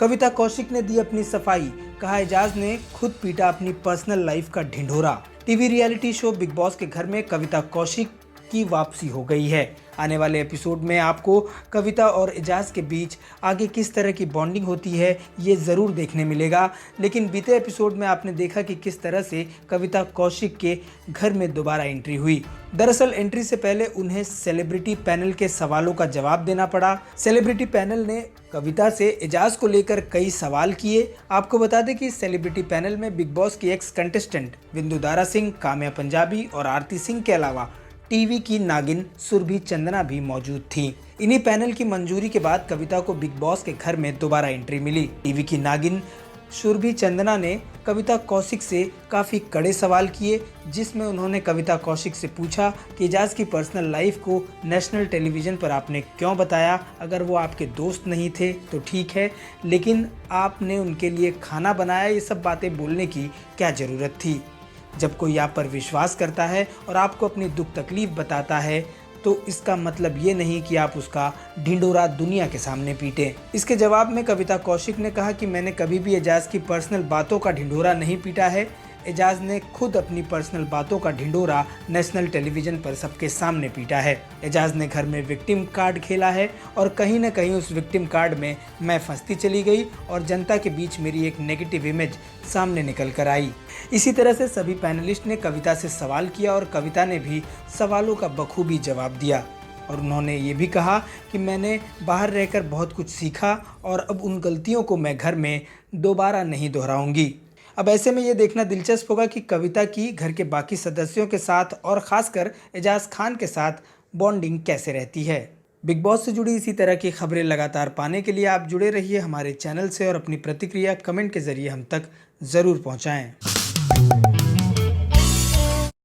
कविता कौशिक ने दी अपनी सफाई, कहा एजाज ने खुद पीटा अपनी पर्सनल लाइफ का ढिंढोरा। TV reality show Bigg Boss के घर में कविता कौशिक की वापसी हो गई है। आने वाले एपिसोड में आपको कविता और एजाज के बीच आगे किस तरह की बॉन्डिंग होती है ये ज़रूर देखने मिलेगा। लेकिन बीते एपिसोड में आपने देखा कि किस तरह से कविता कौशिक के घर में दोबारा एंट्री हुई। दरअसल एंट्री से पहले उन्हें सेलिब्रिटी पैनल के सवालों का जवाब देना पड़ा। सेलिब्रिटी पैनल ने कविता से एजाज को लेकर कई सवाल किए। आपको बता दें कि सेलिब्रिटी पैनल में बिग बॉस की एक्स कंटेस्टेंट विंदु दारा सिंह, काम्या पंजाबी और आरती सिंह के अलावा टीवी की नागिन सुरभि चंदना भी मौजूद थी। इन्हीं पैनल की मंजूरी के बाद कविता को बिग बॉस के घर में दोबारा एंट्री मिली। टीवी की नागिन सुरभि चंदना ने कविता कौशिक से काफ़ी कड़े सवाल किए, जिसमें उन्होंने कविता कौशिक से पूछा कि एजाज की पर्सनल लाइफ को नेशनल टेलीविज़न पर आपने क्यों बताया। अगर वो आपके दोस्त नहीं थे तो ठीक है, लेकिन आपने उनके लिए खाना बनाया, ये सब बातें बोलने की क्या ज़रूरत थी। जब कोई आप पर विश्वास करता है और आपको अपनी दुख तकलीफ बताता है तो इसका मतलब ये नहीं कि आप उसका ढिंढोरा दुनिया के सामने पीटें। इसके जवाब में कविता कौशिक ने कहा कि मैंने कभी भी एजाज की पर्सनल बातों का ढिंढोरा नहीं पीटा है। एजाज ने खुद अपनी पर्सनल बातों का ढिंढोरा नेशनल टेलीविज़न पर सबके सामने पीटा है। एजाज ने घर में विक्टिम कार्ड खेला है और कहीं ना कहीं उस विक्टिम कार्ड में मैं फंसती चली गई और जनता के बीच मेरी एक नेगेटिव इमेज सामने निकल कर आई। इसी तरह से सभी पैनलिस्ट ने कविता से सवाल किया और कविता ने भी सवालों का बखूबी जवाब दिया और उन्होंने ये भी कहा कि मैंने बाहर रहकर बहुत कुछ सीखा और अब उन गलतियों को मैं घर में दोबारा नहीं दोहराऊंगी। अब ऐसे में ये देखना दिलचस्प होगा कि कविता की घर के बाकी सदस्यों के साथ और ख़ासकर एजाज खान के साथ बॉन्डिंग कैसे रहती है। बिग बॉस से जुड़ी इसी तरह की खबरें लगातार पाने के लिए आप जुड़े रहिए हमारे चैनल से और अपनी प्रतिक्रिया कमेंट के ज़रिए हम तक ज़रूर पहुँचाएँ।